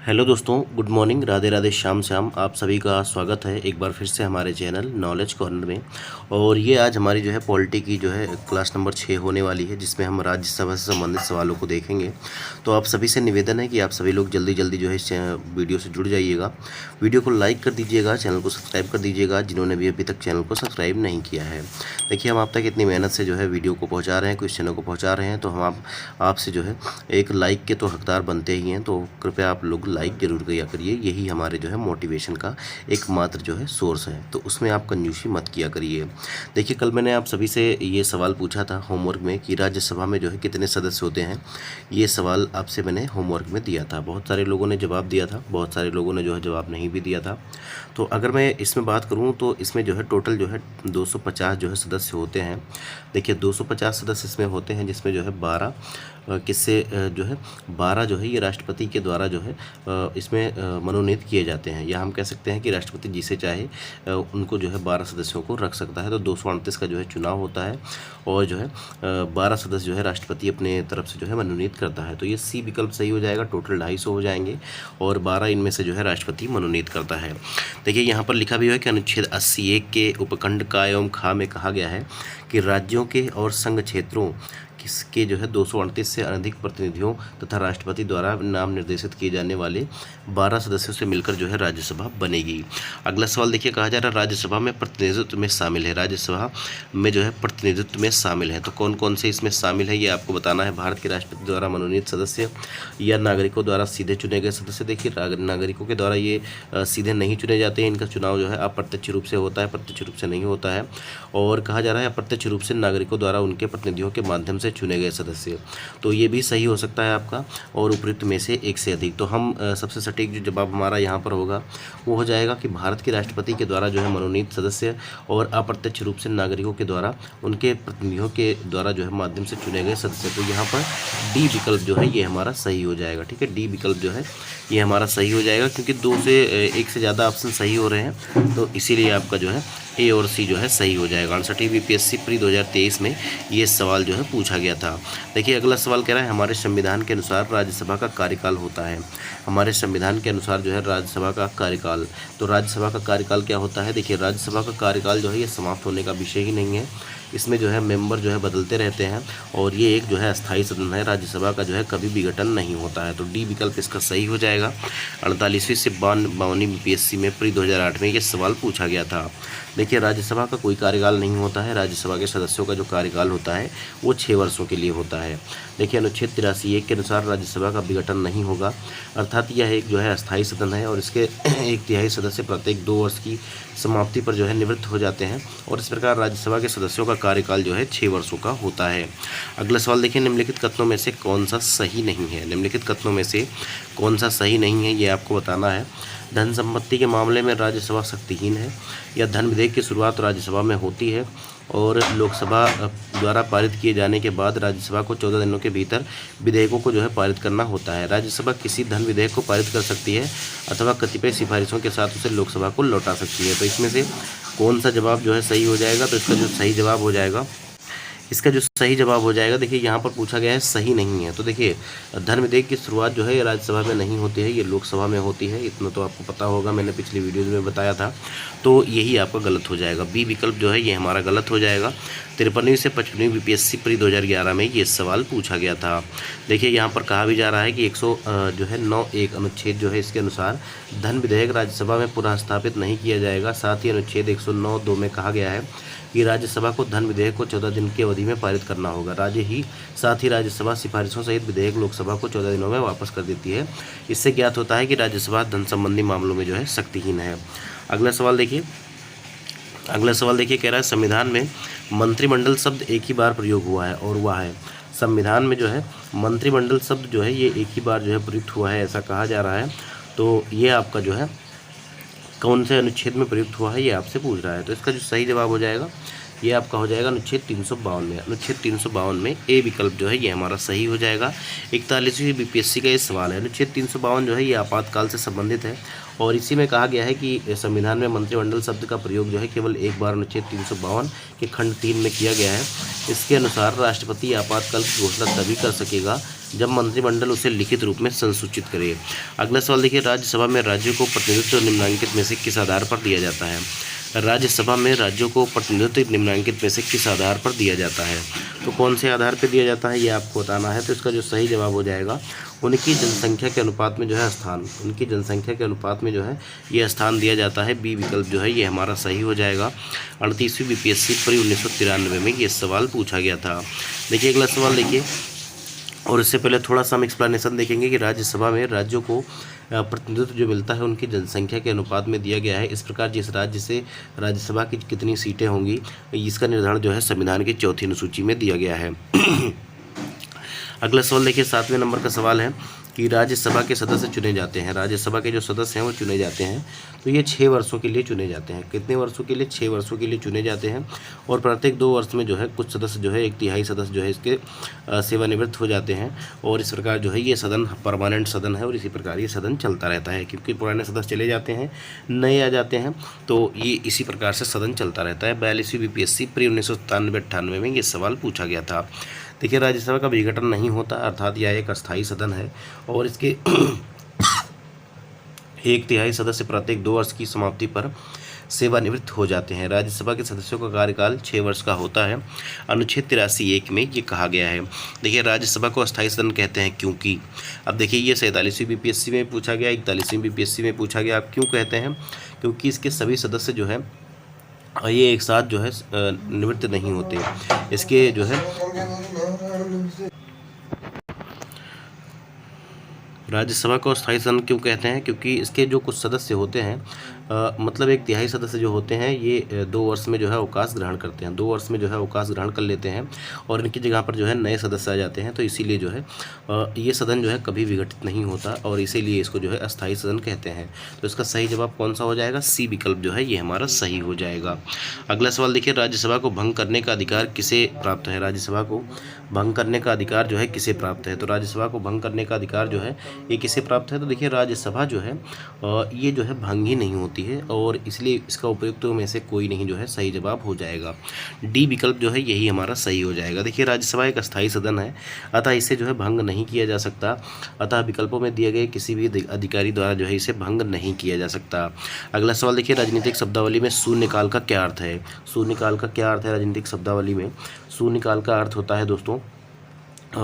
Hello दोस्तों, good morning, Radhe Radhe, Shyam Shyam. आप सभी का स्वागत है एक बार फिर से हमारे चैनल नॉलेज कॉर्नर में। और ये आज हमारी जो है पॉलिटी की जो है क्लास नंबर 6 होने वाली है, जिसमें हम राज्यसभा से संबंधित सवालों को देखेंगे। तो आप सभी से निवेदन है कि आप सभी लोग जल्दी जल्दी जो है इस वीडियो से जुड़ जाइएगा। वीडियो को लाइक कर दीजिएगा, चैनल को सब्सक्राइब कर दीजिएगा जिन्होंने भी अभी तक चैनल को सब्सक्राइब नहीं किया है। देखिए, हम आप तक इतनी मेहनत से जो है वीडियो को पहुँचा रहे हैं, क्वेश्चनों को पहुँचा रहे हैं, तो हम आपसे जो है एक लाइक के तो हकदार बनते ही हैं। तो कृपया आप लोग लाइक जरूर किया करिए, यही हमारे जो है मोटिवेशन का एकमात्र जो है सोर्स है, तो उसमें आप कंजूसी मत किया करिए। देखिए, कल मैंने आप सभी से ये सवाल पूछा था होमवर्क में कि राज्यसभा में जो है कितने सदस्य होते हैं। ये सवाल आपसे मैंने होमवर्क में दिया था, बहुत सारे लोगों ने जवाब दिया था, बहुत सारे लोगों ने जो है जवाब नहीं भी दिया था। तो अगर मैं इसमें बात करूँ तो इसमें जो है टोटल जो है 250 जो है सदस्य होते हैं। देखिए, 250 सदस्य इसमें होते हैं, जिसमें जो है 12 किससे जो है 12 जो है ये राष्ट्रपति के द्वारा जो है इसमें मनोनीत किए जाते हैं, या हम कह सकते हैं कि राष्ट्रपति जिसे चाहे उनको जो है 12 सदस्यों को रख सकता है। तो 238 का जो है चुनाव होता है और जो है 12 सदस्य जो है राष्ट्रपति अपने तरफ से जो है मनोनीत करता है। तो ये सी विकल्प सही हो जाएगा, टोटल 250 हो जाएंगे और 12 इनमें से जो है राष्ट्रपति मनोनीत करता है। देखिए, यहाँ पर लिखा भी है कि अनुच्छेद 80(1) के उपखंड का एवं खा में कहा गया है कि राज्यों के और संघ क्षेत्रों किसके जो है 238 से अधिक प्रतिनिधियों तथा राष्ट्रपति द्वारा नाम निर्देशित किए जाने वाले 12 सदस्यों से मिलकर जो है राज्यसभा बनेगी। अगला सवाल देखिए, कहा जा रहा है राज्यसभा में प्रतिनिधित्व में शामिल है। राज्यसभा में जो है प्रतिनिधित्व में शामिल है, तो कौन कौन से इसमें शामिल है ये आपको बताना है। भारत के राष्ट्रपति द्वारा मनोनीत सदस्य या नागरिकों द्वारा सीधे चुने गए सदस्य। देखिए, नागरिकों के द्वारा ये सीधे नहीं चुने जाते हैं, इनका चुनाव जो है अप्रत्यक्ष रूप से होता है, प्रत्यक्ष रूप से नहीं होता है। और कहा जा रहा है अप्रत्यक्ष रूप से नागरिकों द्वारा उनके प्रतिनिधियों के माध्यम से चुने गए सदस्य। तो ये भी सही हो सकता है आपका, और उपयुक्त में से एक से अधिक। तो हम सबसे सटीक जो जवाब हमारा यहाँ पर होगा वो हो जाएगा कि भारत के राष्ट्रपति के द्वारा जो है मनोनीत सदस्य और अप्रत्यक्ष रूप से नागरिकों के द्वारा उनके प्रतिनिधियों के द्वारा जो है माध्यम से चुने गए सदस्य। तो यहाँ पर डी विकल्प जो है ये हमारा सही हो जाएगा। ठीक है, डी विकल्प जो है ये हमारा सही हो जाएगा, क्योंकि 2 से 1 से ज़्यादा ऑप्शन सही हो रहे हैं, तो इसीलिए आपका जो है ए और सी जो है सही हो जाएगा। 68वीं बीपीएससी प्री 2023 में ये सवाल जो है पूछा गया था। देखिए, अगला सवाल कह रहा है हमारे संविधान के अनुसार राज्यसभा का कार्यकाल होता है। हमारे संविधान के अनुसार जो है राज्यसभा का कार्यकाल, तो राज्यसभा का कार्यकाल क्या होता है। देखिए, राज्यसभा का कार्यकाल जो है ये समाप्त होने का विषय ही नहीं है। इसमें जो है मेंबर जो है बदलते रहते हैं और ये एक जो है अस्थायी सदन है। राज्यसभा का जो है कभी भी गठन नहीं होता है, तो डी विकल्प इसका सही हो जाएगा। 48वीं से 52वीं बीपीएससी में प्री 2008 में ये सवाल पूछा गया था। देखिए, राज्यसभा का कोई कार्यकाल नहीं होता है। राज्यसभा के सदस्यों का जो कार्यकाल होता है वो 6 वर्षों के लिए होता है। देखिए, अनुच्छेद 83(1) के अनुसार राज्यसभा का विघटन नहीं होगा, अर्थात यह एक जो है अस्थायी सदन है और इसके 1/3 सदस्य प्रत्येक 2 वर्ष की समाप्ति पर जो है निवृत्त हो जाते हैं, और इस प्रकार राज्यसभा के सदस्यों का कार्यकाल जो है 6 वर्षों का होता है। अगला सवाल देखिए, निम्नलिखित कथनों में से कौन सा सही नहीं है। निम्नलिखित कथनों में से कौन सा सही नहीं है ये आपको बताना है। धन संपत्ति के मामले में राज्यसभा शक्तिहीन है, या धन विधेयक की शुरुआत राज्यसभा में होती है और लोकसभा द्वारा पारित किए जाने के बाद राज्यसभा को 14 दिनों के भीतर विधेयकों को जो है पारित करना होता है। राज्यसभा किसी धन विधेयक को पारित कर सकती है अथवा कतिपय सिफारिशों के साथ उसे लोकसभा को लौटा सकती है। तो इसमें से कौन सा जवाब जो है सही हो जाएगा, तो इसका जो सही जवाब हो जाएगा, देखिए यहाँ पर पूछा गया है सही नहीं है। तो देखिए, धन विधेयक की शुरुआत जो है ये राज्यसभा में नहीं होती है, ये लोकसभा में होती है, इतना तो आपको पता होगा, मैंने पिछली वीडियोज़ में बताया था। तो यही आपका गलत हो जाएगा, बी विकल्प जो है ये हमारा गलत हो जाएगा। 53वीं से 55वीं बीपीएससी प्री 2011 में ये सवाल पूछा गया था। देखिए, यहाँ पर कहा भी जा रहा है कि 109(1) अनुच्छेद जो है इसके अनुसार धन विधेयक राज्यसभा में पुनः स्थापित नहीं किया जाएगा। साथ ही अनुच्छेद 109(2) में कहा गया है कि राज्यसभा को धन विधेयक को 14 दिन की अवधि में पारित करना होगा। साथ ही राज्यसभा सिफारिशों सहित विधेयक लोकसभा को 14 दिनों में वापस कर देती है। इससे ज्ञात होता है कि राज्यसभा धन संबंधी मामलों में जो है शक्तिहीन है। अगला सवाल देखिए, कह रहा है संविधान में मंत्रिमंडल शब्द एक ही बार प्रयोग हुआ है, और वह है संविधान में जो है मंत्रिमंडल शब्द जो है ये एक ही बार जो है प्रयुक्त हुआ है, ऐसा कहा जा रहा है। तो ये आपका जो है कौन से अनुच्छेद में प्रयुक्त हुआ है ये आपसे पूछ रहा है। तो इसका जो सही जवाब हो जाएगा ये आपका हो जाएगा अनुच्छेद 352 में। अनुच्छेद 352 में ए विकल्प जो है ये हमारा सही हो जाएगा। 41वीं बीपीएससी का ये सवाल है। अनुच्छेद 352 जो है ये आपातकाल से संबंधित है, और इसी में कहा गया है कि संविधान में मंत्रिमंडल शब्द का प्रयोग जो है केवल एक बार अनुच्छेद 352 के खंड 3 में किया गया है। इसके अनुसार राष्ट्रपति आपातकाल की घोषणा तभी कर सकेगा जब मंत्रिमंडल उसे लिखित रूप में संसूचित करे। अगला सवाल देखिए, राज्यसभा में राज्यों को प्रतिनिधित्व निम्नलिखित में से किस आधार पर दिया जाता है। राज्यसभा में राज्यों को प्रतिनिधित्व निम्नलिखित में से किस आधार पर दिया जाता है। तो कौन से आधार पर दिया जाता है ये आपको बताना है। तो इसका जो सही जवाब हो जाएगा, उनकी जनसंख्या के अनुपात में जो है स्थान, उनकी जनसंख्या के अनुपात में जो है ये स्थान दिया जाता है। बी विकल्प जो है ये हमारा सही हो जाएगा। 38वीं बीपीएससी प्री 1993 में ये सवाल पूछा गया था। देखिए अगला सवाल देखिए, और इससे पहले थोड़ा सा हम एक्सप्लेनेशन देखेंगे कि राज्यसभा में राज्यों को प्रतिनिधित्व जो मिलता है उनकी जनसंख्या के अनुपात में दिया गया है। इस प्रकार जिस राज्य से राज्यसभा की कितनी सीटें होंगी इसका निर्धारण जो है संविधान की चौथी अनुसूची में दिया गया है। अगला सवाल देखिए, 7वें नंबर का सवाल है कि राज्यसभा के सदस्य चुने जाते हैं। राज्यसभा के जो सदस्य हैं वो चुने जाते हैं, तो ये 6 वर्षों के लिए चुने जाते हैं। कितने वर्षों के लिए? 6 वर्षों के लिए चुने जाते हैं। और प्रत्येक 2 वर्ष में जो है कुछ सदस्य जो है 1/3 सदस्य जो है इसके सेवानिवृत्त हो जाते हैं। और इस प्रकार जो है ये सदन परमानेंट सदन है और इसी प्रकार ये सदन चलता रहता है, क्योंकि पुराने सदस्य चले जाते हैं, नए आ जाते हैं, तो ये इसी प्रकार से सदन चलता रहता है। 42वीं बीपीएससी प्री 1997-98 में ये सवाल पूछा गया था। देखिए राज्यसभा का विघटन नहीं होता, अर्थात यह एक अस्थायी सदन है और इसके 1/3 सदस्य प्रत्येक 2 वर्ष की समाप्ति पर सेवानिवृत्त हो जाते हैं। राज्यसभा के सदस्यों का कार्यकाल 6 वर्ष का होता है। अनुच्छेद 83(1) में ये कहा गया है। देखिए राज्यसभा को अस्थायी सदन कहते हैं क्योंकि, अब देखिए ये 47वीं बीपीएससी में पूछा गया, 41वीं बीपीएससी में पूछा गया। आप क्यों कहते हैं? क्योंकि इसके सभी सदस्य जो है ये एक साथ जो है निवृत्त नहीं होते। इसके जो है राज्यसभा को स्थायी सदन क्यों कहते हैं? क्योंकि इसके जो कुछ सदस्य होते हैं मतलब 1/3 सदस्य जो होते हैं ये 2 वर्ष में जो है अवकाश ग्रहण करते हैं, 2 वर्ष में जो है अवकाश ग्रहण कर लेते हैं और इनकी जगह पर जो है नए सदस्य आ जाते हैं। तो इसीलिए जो है ये सदन जो है कभी विघटित नहीं होता और इसीलिए इसको जो है अस्थायी सदन कहते हैं। तो इसका सही जवाब कौन सा हो जाएगा? सी विकल्प जो है ये हमारा सही हो जाएगा। अगला सवाल देखिए, राज्यसभा को भंग करने का अधिकार किसे प्राप्त है? राज्यसभा को भंग करने का अधिकार जो है किसे प्राप्त है? तो राज्यसभा को भंग करने का अधिकार जो है ये किसे प्राप्त है? तो देखिए राज्यसभा जो है ये जो है भंग ही नहीं होती है और इसलिए इसका उपयुक्तों में से कोई नहीं जो है सही जवाब हो जाएगा। डी विकल्प जो है यही हमारा सही हो जाएगा। देखिए राज्यसभा एक अस्थायी सदन है, अतः इसे जो है भंग नहीं किया जा सकता, अतः विकल्पों में दिए गए किसी भी अधिकारी द्वारा जो है इसे भंग नहीं किया जा सकता। अगला सवाल देखिए, राजनीतिक शब्दावली में शून्यकाल का क्या अर्थ है? शून्यकाल का क्या अर्थ है राजनीतिक शब्दावली में? शून्यकाल का अर्थ होता है दोस्तों,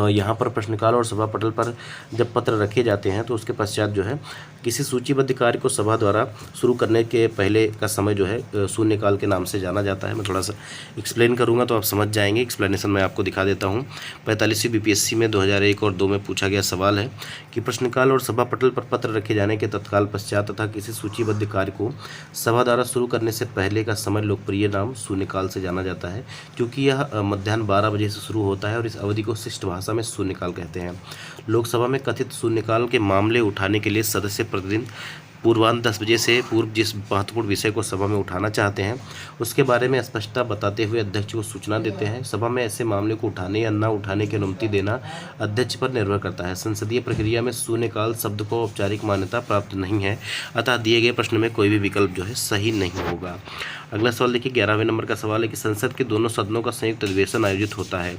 यहाँ पर प्रश्नकाल और सभा पटल पर जब पत्र रखे जाते हैं तो उसके पश्चात जो है किसी सूचीबद्ध कार्य को सभा द्वारा शुरू करने के पहले का समय जो है शून्यकाल के नाम से जाना जाता है। मैं थोड़ा सा एक्सप्लेन करूँगा तो आप समझ जाएंगे। एक्सप्लेनेशन मैं आपको दिखा देता हूँ। 45वीं बीपीएससी में 2001 और 2 में पूछा गया सवाल है कि प्रश्नकाल और सभा पटल पर पत्र रखे जाने के तत्काल पश्चात तथा किसी सूचीबद्ध कार्य को सभा द्वारा शुरू करने से पहले का समय लोकप्रिय नाम शून्यकाल से जाना जाता है, क्योंकि यह मध्याह्न 12 बजे से शुरू होता है और इस अवधि को शिष्ट भाषा में शून्यकाल कहते हैं। लोकसभा में कथित शून्यकाल के मामले उठाने के लिए सदस्य प्रतिदिन पूर्वाह्न 10 बजे से पूर्व जिस महत्वपूर्ण विषय को सभा में उठाना चाहते हैं उसके बारे में स्पष्टता बताते हुए अध्यक्ष को सूचना देते हैं। सभा में ऐसे मामले को उठाने या न उठाने की अनुमति देना अध्यक्ष पर निर्भर करता है। संसदीय प्रक्रिया में शून्यकाल शब्द को औपचारिक मान्यता प्राप्त नहीं है, अतः दिए गए प्रश्न में कोई भी विकल्प जो है सही नहीं होगा। अगला सवाल देखिए, 11वें नंबर का सवाल है कि संसद के दोनों सदनों का संयुक्त अधिवेशन आयोजित होता है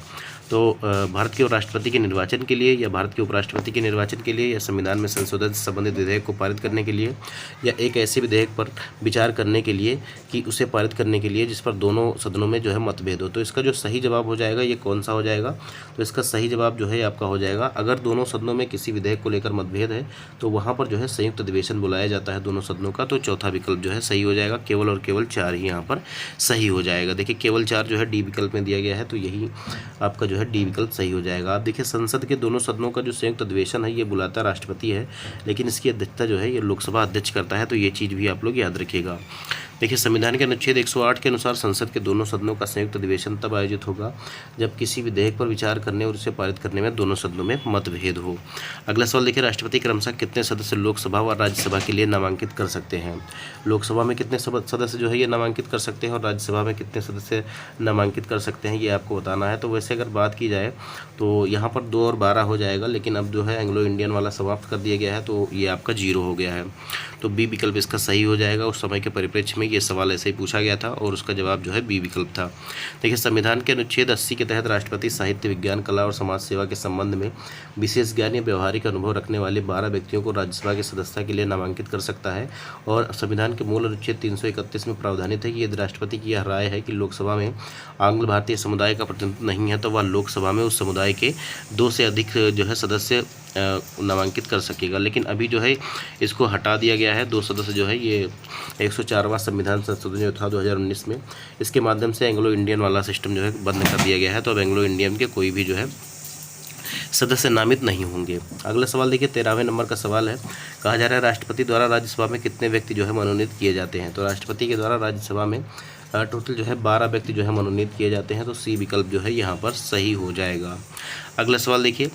तो भारत के राष्ट्रपति के निर्वाचन के लिए या भारत के उपराष्ट्रपति के निर्वाचन के लिए या संविधान में संशोधन से संबंधित विधेयक को पारित करने के लिए या एक ऐसे विधेयक पर विचार करने के लिए कि उसे पारित करने के लिए जिस पर दोनों सदनों में जो है मतभेद हो। तो इसका जो सही जवाब हो जाएगा ये कौन सा हो जाएगा? तो इसका सही जवाब जो है आपका हो जाएगा, अगर दोनों सदनों में किसी विधेयक को लेकर मतभेद है तो वहाँ पर जो है संयुक्त अधिवेशन बुलाया जाता है दोनों सदनों का। तो चौथा विकल्प जो है सही हो जाएगा। केवल और केवल 4 ही यहाँ पर सही हो जाएगा। देखिए केवल 4 जो है डी विकल्प में दिया गया है, तो यही आपका जो है डी विकल्प सही हो जाएगा। आप देखिए संसद के दोनों सदनों का जो संयुक्त अधिवेशन है ये बुलाता राष्ट्रपति है, लेकिन इसकी अध्यक्षता जो है ये लोकसभा अध्यक्ष करता है, तो ये चीज़ भी आप लोग याद रखिएगा। देखिए संविधान के अनुच्छेद 108 के अनुसार संसद के दोनों सदनों का संयुक्त अधिवेशन तब आयोजित होगा जब किसी विधेयक पर विचार करने और उसे पारित करने में दोनों सदनों में मतभेद हो। अगला सवाल देखिए, राष्ट्रपति क्रमशः कितने सदस्य लोकसभा व राज्यसभा के लिए नामांकित कर सकते हैं? लोकसभा में कितने सदस्य जो है ये नामांकित कर सकते हैं और राज्यसभा में कितने सदस्य नामांकित कर सकते हैं ये आपको बताना है। तो वैसे अगर बात की जाए तो यहाँ पर 2 और 12 हो जाएगा, लेकिन अब जो है एंग्लो इंडियन वाला समाप्त कर दिया गया है तो ये आपका 0 हो गया है। तो बी विकल्प इसका सही हो जाएगा। उस समय के परिप्रेक्ष्य में में ये सवाल ऐसे ही पूछा गया था और उसका जवाब जो है बी विकल्प था। देखिए, संविधान के अनुच्छेद 80 के तहत राष्ट्रपति साहित्य, विज्ञान, कला और समाज सेवा के संबंध में विशेष ज्ञान या व्यवहारिक अनुभव रखने वाले 12 व्यक्तियों को राज्यसभा की सदस्यता के लिए नामांकित कर सकता है। और संविधान के मूल अनुच्छेद 331 में प्रावधानित है कि यदि राष्ट्रपति की यह राय है कि लोकसभा में आंग्ल भारतीय समुदाय का प्रतिनिधित्व नहीं है तो वह लोकसभा में उस समुदाय के 2 से अधिक जो है सदस्य नामांकित कर सकेगा। लेकिन अभी जो है इसको हटा दिया गया है। 2 सदस्य जो है ये 104वां संविधान संशोधन जो था 2019 में, इसके माध्यम से एंग्लो इंडियन वाला सिस्टम जो है बंद कर दिया गया है। तो अब एंग्लो इंडियन के कोई भी जो है सदस्य नामित नहीं होंगे। अगला सवाल देखिए, 13वें नंबर का सवाल है। कहा जा रहा है राष्ट्रपति द्वारा राज्यसभा में कितने व्यक्ति जो है मनोनीत किए जाते हैं। तो राष्ट्रपति के द्वारा राज्यसभा में टोटल जो है 12 व्यक्ति जो है मनोनीत किए जाते हैं। तो सी विकल्प जो है यहाँ पर सही हो जाएगा। अगला सवाल देखिए,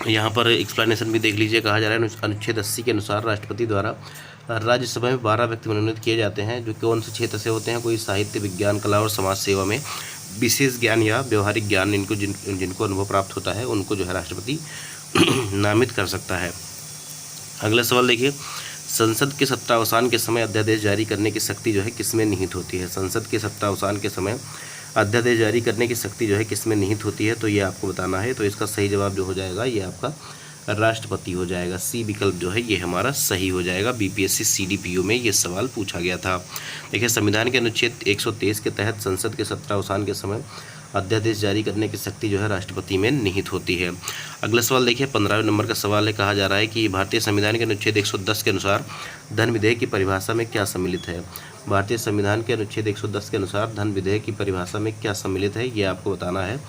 यहाँ पर एक्सप्लेनेशन भी देख लीजिए। कहा जा रहा है अनुच्छेद 80 के अनुसार राष्ट्रपति द्वारा राज्यसभा में 12 व्यक्ति मनोनीत किए जाते हैं जो कौन से क्षेत्र से होते हैं। कोई साहित्य, विज्ञान, कला और समाज सेवा में विशेष ज्ञान या व्यवहारिक ज्ञान जिनको अनुभव प्राप्त होता है उनको जो है राष्ट्रपति नामित कर सकता है। अगला सवाल देखिए, संसद के सत्तावसान के समय अध्यादेश जारी करने की शक्ति जो है किसमें निहित होती है। संसद के सत्तावसान के समय अध्यादेश जारी करने की शक्ति जो है किसमें निहित होती है, तो ये आपको बताना है। तो इसका सही जवाब जो हो जाएगा ये आपका राष्ट्रपति हो जाएगा। सी विकल्प जो है ये हमारा सही हो जाएगा। बीपीएससी सीडीपीओ में ये सवाल पूछा गया था। देखिए, संविधान के अनुच्छेद 123 के तहत संसद के सत्रावसान के समय अध्यादेश जारी करने की शक्ति जो है राष्ट्रपति में निहित होती है। अगला सवाल देखिए, 15वें नंबर का सवाल है। कहा जा रहा है कि भारतीय संविधान के अनुच्छेद 110 के अनुसार धन विधेयक की परिभाषा में क्या सम्मिलित है। भारतीय संविधान के अनुच्छेद 110 के अनुसार धन विधेयक की परिभाषा में क्या सम्मिलित है, ये आपको बताना है।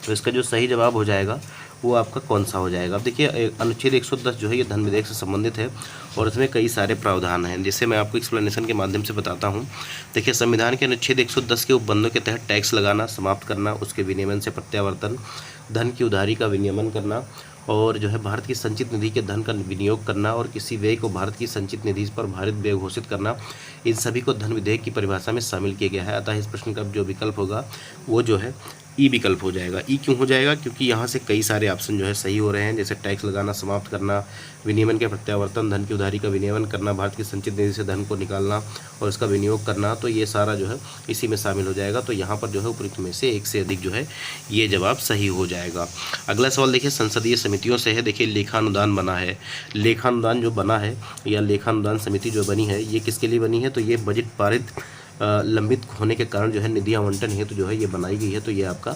तो इसका जो सही जवाब हो जाएगा वो आपका कौन सा हो जाएगा। अब देखिए, अनुच्छेद 110 जो है ये धन विधेयक से संबंधित है और इसमें कई सारे प्रावधान हैं, जिसे मैं आपको एक्सप्लेनेशन के माध्यम से बताता हूँ। देखिए, संविधान के अनुच्छेद 110 के उपबंधों के तहत टैक्स लगाना समाप्त करना, उसके विनियमन से प्रत्यावर्तन, धन की उधारी का विनियमन करना और जो है भारत की संचित निधि के धन का विनियोग करना और किसी व्यय को भारत की संचित निधि पर भारित व्यय घोषित करना, इन सभी को धन विधेयक की परिभाषा में शामिल किया गया है। अतः इस प्रश्न का जो विकल्प होगा वो जो है ई विकल्प हो जाएगा। ई क्यों हो जाएगा? क्योंकि यहाँ से कई सारे ऑप्शन जो है सही हो रहे हैं, जैसे टैक्स लगाना समाप्त करना, विनियमन के प्रत्यावर्तन, धन की उधारी का विनियमन करना, भारत की संचित निधि से धन को निकालना और उसका विनियोग करना, तो ये सारा जो है इसी में शामिल हो जाएगा। तो यहाँ पर जो है उपयुक्त में से एक से अधिक जो है ये जवाब सही हो जाएगा। अगला सवाल देखिए, संसदीय समितियों से है। देखिए, लेखानुदान बना है। लेखानुदान जो बना है या लेखानुदान समिति जो बनी है ये किसके लिए बनी है? तो ये बजट पारित लंबित होने के कारण जो है निधि आवंटन हेतु जो है ये बनाई गई है। तो ये आपका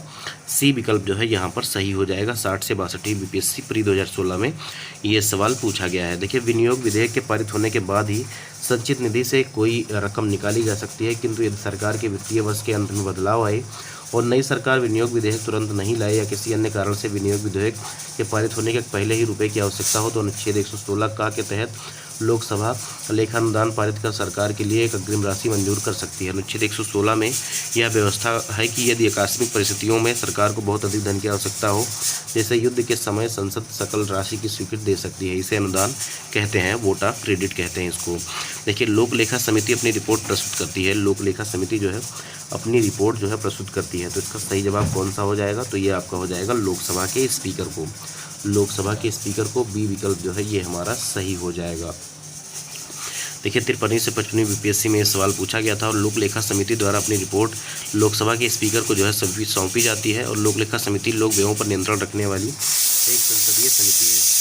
सी विकल्प जो है यहाँ पर सही हो जाएगा। 60 से 62 बीपीएससी प्री 2016 में ये सवाल पूछा गया है। देखिए, विनियोग विधेयक के पारित होने के बाद ही संचित निधि से कोई रकम निकाली जा सकती है, किंतु यदि सरकार के वित्तीय वर्ष के अंत में बदलाव आए और नई सरकार विनियोग विधेयक तुरंत नहीं लाए या किसी अन्य कारण से विनियोग विधेयक के पारित होने के पहले ही रुपए की आवश्यकता हो तो अनुच्छेद 116 का के तहत लोकसभा लेखानुदान पारित कर सरकार के लिए एक अग्रिम राशि मंजूर कर सकती है। अनुच्छेद 116 में यह व्यवस्था है कि यदि आकस्मिक परिस्थितियों में सरकार को बहुत अधिक धन की आवश्यकता हो, जैसे युद्ध के समय, संसद सकल राशि की स्वीकृति दे सकती है। इसे अनुदान कहते हैं, वोट ऑफ क्रेडिट कहते हैं इसको। देखिए, लोक लेखा समिति अपनी रिपोर्ट प्रस्तुत करती है। लोक लेखा समिति जो है अपनी रिपोर्ट जो है प्रस्तुत करती है। तो इसका सही जवाब कौन सा हो जाएगा? तो ये आपका हो जाएगा लोकसभा के स्पीकर को। लोकसभा के स्पीकर को बी विकल्प जो है ये हमारा सही हो जाएगा। देखिए, 53 से 55 बीपीएससी में ये सवाल पूछा गया था और लोक लेखा समिति द्वारा अपनी रिपोर्ट लोकसभा के स्पीकर को जो है सौंपी जाती है। और लोक लेखा समिति लोक व्ययों पर नियंत्रण रखने वाली एक संसदीय समिति है।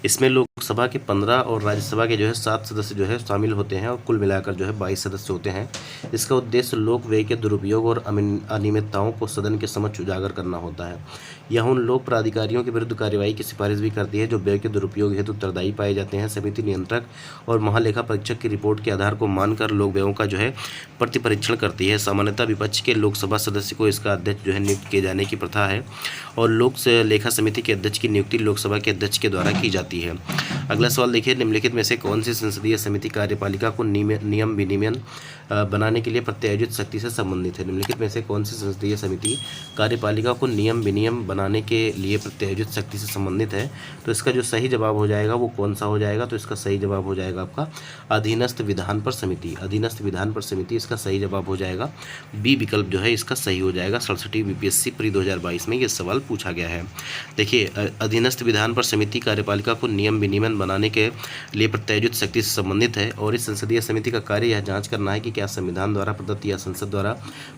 इसमें लोकसभा के 15 और राज्यसभा के जो है 7 सदस्य जो है शामिल होते हैं और कुल मिलाकर जो है 22 सदस्य होते हैं। इसका उद्देश्य लोक व्यय के दुरुपयोग और अनियमितताओं को सदन के समक्ष उजागर करना होता है। यह उन लोक प्राधिकारियों के विरुद्ध कार्यवाही की सिफारिश भी करती है जो व्यय के दुरुपयोग हेतु उत्तरदायी पाए जाते हैं। समिति नियंत्रक और महालेखा परीक्षक की रिपोर्ट के आधार को मानकर लोक व्ययों का जो है प्रतिपरीक्षण करती है। सामान्यतः विपक्ष के लोकसभा सदस्य को इसका अध्यक्ष जो है नियुक्त किए जाने की प्रथा है और लोक लेखा समिति के अध्यक्ष की नियुक्ति लोकसभा के अध्यक्ष के द्वारा की जाती है। अगला सवाल देखिए, निम्नलिखित में से कौन सी संसदीय समिति कार्यपालिका को नियम विनियमन बनाने के लिए प्रत्यायोजित शक्ति से संबंधित है। निम्नलिखित में से कौन सी संसदीय समिति कार्यपालिका को नियम विनियम बनाने के लिए प्रत्यायोजित शक्ति से संबंधित है? तो इसका जो सही जवाब हो जाएगा वो कौन सा हो जाएगा? तो इसका सही जवाब हो जाएगा आपका अधीनस्थ विधान पर समिति। अधीनस्थ विधान पर समिति इसका सही जवाब हो जाएगा। बी विकल्प जो है इसका सही हो जाएगा। 67 बीपीएससी प्री 2022 में ये सवाल पूछा गया है। देखिए, अधीनस्थ विधान पर समिति कार्यपालिका को नियम विनियमन बनाने के लिए प्रत्यायोजित शक्ति से संबंधित है और इस संसदीय समिति का कार्य यह जांच करना है कि क्या संविधान द्वारा प्रदत्त या संसद द्वारा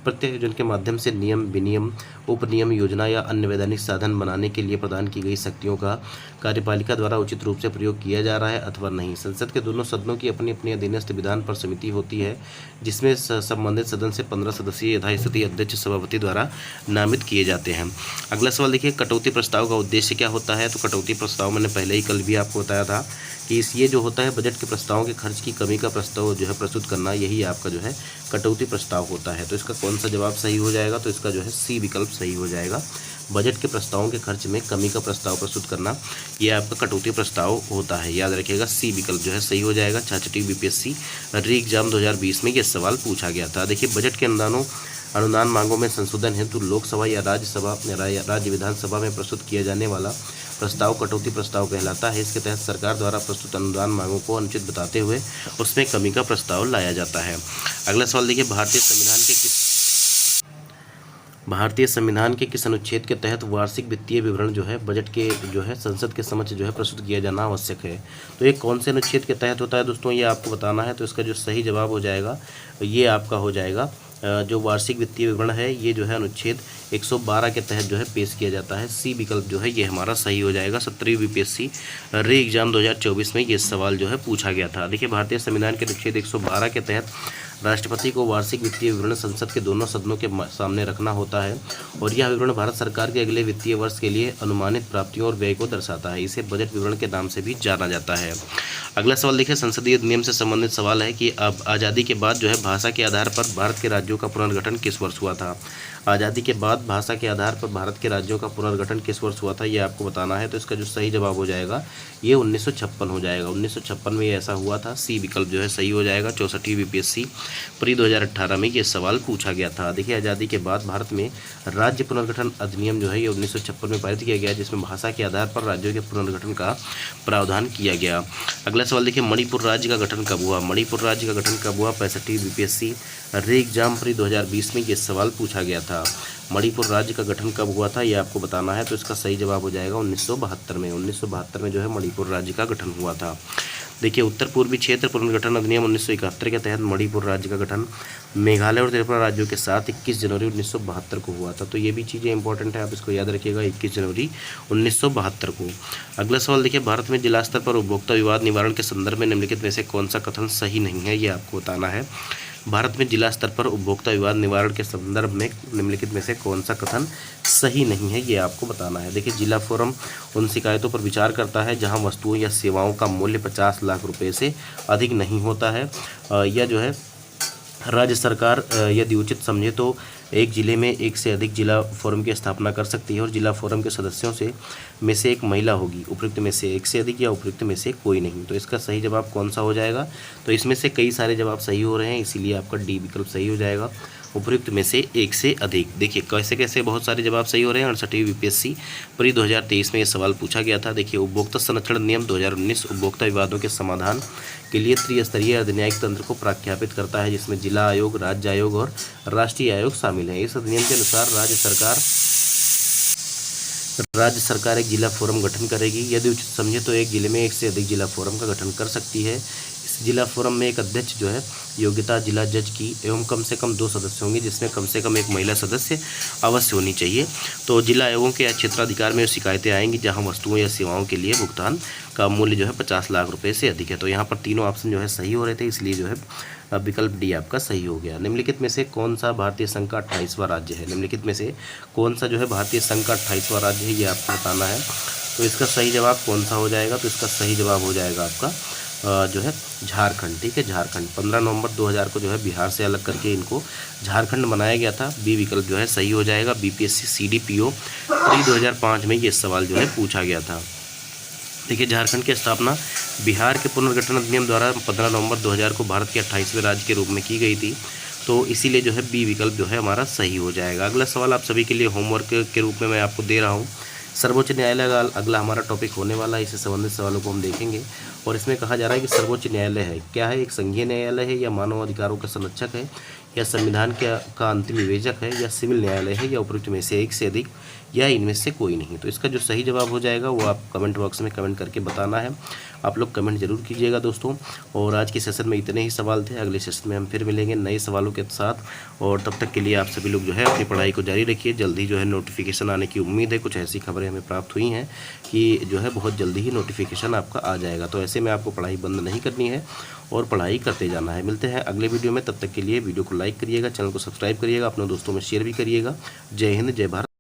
प्रत्यायोजन के माध्यम से नियम, विनियम, उपनियम, योजना या अन्य वैधानिक साधन बनाने के लिए प्रदान की गई शक्तियों का कार्यपालिका द्वारा उचित रूप से प्रयोग किया जा रहा है अथवा नहीं। संसद के दोनों सदनों की अपनी अपनी अधीनस्थ विधान पर समिति होती है जिसमें संबंधित सदन से 15 सदस्यीय यथास्थिति अध्यक्ष सभापति द्वारा नामित किए जाते हैं। अगला सवाल देखिए, कटौती प्रस्ताव का उद्देश्य क्या होता है? तो कटौती प्रस्ताव मैंने पहले ही कल भी आपको बताया था कि ये जो होता है बजट के प्रस्तावों के खर्च की कमी का प्रस्ताव जो है प्रस्तुत करना, यही आपका जो है कटौती प्रस्ताव होता है। तो इसका कौन सा जवाब सही हो जाएगा? तो इसका जो है सी विकल्प सही हो जाएगा। बजट के प्रस्तावों के खर्च में कमी का प्रस्ताव प्रस्तुत करना, यह आपका कटौती प्रस्ताव होता है। याद रखिएगा, सी विकल्प जो है सही हो जाएगा। छाछठी बीपीएससी री एग्जाम 2020 में यह सवाल पूछा गया था। देखिए, बजट के अनुदान मांगों में संशोधन हेतु लोकसभा या राज्य विधानसभा में प्रस्तुत किया जाने वाला प्रस्ताव कटौती प्रस्ताव कहलाता है। इसके तहत सरकार द्वारा प्रस्तुत अनुदान मांगों को अनुचित बताते हुए उसमें कमी का प्रस्ताव लाया जाता है। अगला सवाल देखिए, भारतीय संविधान के किस अनुच्छेद के तहत वार्षिक वित्तीय विवरण जो है बजट के जो है संसद के समक्ष जो है प्रस्तुत किया जाना आवश्यक है? तो ये कौन से अनुच्छेद के तहत होता है दोस्तों, ये आपको बताना है। तो इसका जो सही जवाब हो जाएगा ये आपका हो जाएगा जो वार्षिक वित्तीय विवरण है ये जो है अनुच्छेद 112 के तहत जो है पेश किया जाता है। सी विकल्प जो है ये हमारा सही हो जाएगा। 17वीं बीपीएससी री एग्जाम 2024 में ये सवाल जो है पूछा गया था। देखिए, भारतीय संविधान के अनुच्छेद 112 के तहत राष्ट्रपति को वार्षिक वित्तीय विवरण संसद के दोनों सदनों के सामने रखना होता है और यह विवरण भारत सरकार के अगले वित्तीय वर्ष के लिए अनुमानित प्राप्तियों और व्यय को दर्शाता है। इसे बजट विवरण के नाम से भी जाना जाता है। अगला सवाल देखिए, संसदीय नियम से संबंधित सवाल है कि अब आज़ादी के बाद जो है भाषा के आधार पर भारत के राज्यों का पुनर्गठन किस वर्ष हुआ था? आज़ादी के बाद भाषा के आधार पर भारत के राज्यों का पुनर्गठन किस वर्ष हुआ था, ये आपको बताना है। तो इसका जो सही जवाब हो जाएगा ये 1956 हो जाएगा। 1956 में ये ऐसा हुआ था। सी विकल्प जो है सही हो जाएगा। 64वीं बीपीएससी प्री 2018 में ये सवाल पूछा गया था। देखिए, आज़ादी के बाद भारत में राज्य पुनर्गठन अधिनियम जो है ये 1956 में पारित किया गया, जिसमें भाषा के आधार पर राज्यों के पुनर्गठन का प्रावधान किया गया। अगला सवाल देखिए, मणिपुर राज्य का गठन कब हुआ? मणिपुर राज्य का गठन कब हुआ? 65वीं बीपीएससी री एग्जाम प्री 2020 में ये सवाल पूछा गया था। मणिपुर राज्य का गठन कब हुआ था ये आपको बताना है। तो इसका सही जवाब हो जाएगा 1972 में। 1972 में जो है मणिपुर राज्य का गठन हुआ था। देखिए, उत्तर पूर्वी क्षेत्र पुनर्गठन अधिनियम 1971 के तहत मणिपुर राज्य का गठन मेघालय और त्रिपुरा राज्यों के साथ 21 जनवरी 1972 को हुआ था। तो ये भी चीज़ें इंपॉर्टेंट है, आप इसको याद रखिएगा, 21 जनवरी 1972 को। अगला सवाल देखिए, भारत में जिला स्तर पर उपभोक्ता विवाद निवारण के संदर्भ में निम्नलिखित में से कौन सा कथन सही नहीं है, ये आपको बताना है। भारत में जिला स्तर पर उपभोक्ता विवाद निवारण के संदर्भ में निम्नलिखित में से कौन सा कथन सही नहीं है, ये आपको बताना है। देखिए, जिला फोरम उन शिकायतों पर विचार करता है जहां वस्तुओं या सेवाओं का मूल्य 50 लाख रुपए से अधिक नहीं होता है। यह जो है राज्य सरकार यदि उचित समझे तो एक जिले में एक से अधिक जिला फोरम की स्थापना कर सकती है और जिला फोरम के सदस्यों में से एक महिला होगी। उपयुक्त में से एक से अधिक या उपयुक्त में से कोई नहीं। तो इसका सही जवाब कौन सा हो जाएगा? तो इसमें से कई सारे जवाब सही हो रहे हैं, इसीलिए आपका डी विकल्प सही हो जाएगा। उपयुक्त में से एक से अधिक। देखिए, कैसे कैसे बहुत सारे जवाब सही हो रहे हैं। 68वीं बीपीएससी प्री 2023 में ये सवाल पूछा गया था। देखिए, उपभोक्ता संरक्षण नियम 2019 उपभोक्ता विवादों के समाधान के लिए त्रिस्तरीय अर्धन्यायिक तंत्र को प्रख्यापित करता है, जिसमें जिला आयोग, राज्य आयोग और राष्ट्रीय आयोग शामिल है। इस अधिनियम के अनुसार राज्य सरकार एक जिला फोरम गठन करेगी। यदि उचित समझे तो एक जिले में एक से अधिक जिला फोरम का गठन कर सकती है। इस जिला फोरम में एक अध्यक्ष जो है योग्यता जिला जज की एवं कम से कम 2 सदस्य होंगे, जिसमें कम से कम एक महिला सदस्य अवश्य होनी चाहिए। तो जिला आयोगों के क्षेत्राधिकार में शिकायतें आएंगी जहां वस्तुओं या सेवाओं के लिए भुगतान का मूल्य जो है 50 लाख रुपए से अधिक है। तो यहाँ पर तीनों ऑप्शन जो है सही हो रहे थे, इसलिए जो है विकल्प डी आपका सही हो गया। निम्नलिखित में से कौन सा भारतीय संघ का 28वां राज्य है? निम्नलिखित में से कौन सा जो है भारतीय संघ का 28वां राज्य है, ये आपको बताना है। तो इसका सही जवाब कौन सा हो जाएगा? तो इसका सही जवाब हो जाएगा आपका जो है झारखंड। ठीक है, झारखंड 15 नवंबर 2000 को जो है बिहार से अलग करके इनको झारखंड बनाया गया था। बी विकल्प जो है सही हो जाएगा। बीपीएससी सीडीपीओ प्री 2005 में ये सवाल जो है पूछा गया था। देखिए, झारखंड की स्थापना बिहार के पुनर्गठन अधिनियम द्वारा 15 नवंबर 2000 को भारत के 28वें राज्य के रूप में की गई थी। तो इसीलिए जो है बी विकल्प जो है हमारा सही हो जाएगा। अगला सवाल आप सभी के लिए होमवर्क के रूप में मैं आपको दे रहा हूँ। सर्वोच्च न्यायालय का अगला हमारा टॉपिक होने वाला है, इससे संबंधित सवालों को हम देखेंगे। और इसमें कहा जा रहा है कि सर्वोच्च न्यायालय है क्या है? एक संघीय न्यायालय है या मानव अधिकारों का संरक्षक है या संविधान का अंतिम विवेचक है या सिविल न्यायालय है या उपयुक्त में से एक से अधिक या इनमें से कोई नहीं। तो इसका जो सही जवाब हो जाएगा वो आप कमेंट बॉक्स में कमेंट करके बताना है। आप लोग कमेंट जरूर कीजिएगा दोस्तों। और आज के सेशन में इतने ही सवाल थे। अगले सेशन में हम फिर मिलेंगे नए सवालों के साथ। और तब तक के लिए आप सभी लोग जो है अपनी पढ़ाई को जारी रखिए। जल्दी जो है नोटिफिकेशन आने की उम्मीद है। कुछ ऐसी खबरें हमें प्राप्त हुई हैं कि जो है बहुत जल्दी ही नोटिफिकेशन आपका आ जाएगा। तो ऐसे में आपको पढ़ाई बंद नहीं करनी है और पढ़ाई करते जाना है। मिलते हैं अगले वीडियो में। तब तक के लिए वीडियो को लाइक करिएगा, चैनल को सब्सक्राइब करिएगा, अपने दोस्तों में शेयर भी करिएगा। जय हिंद, जय भारत।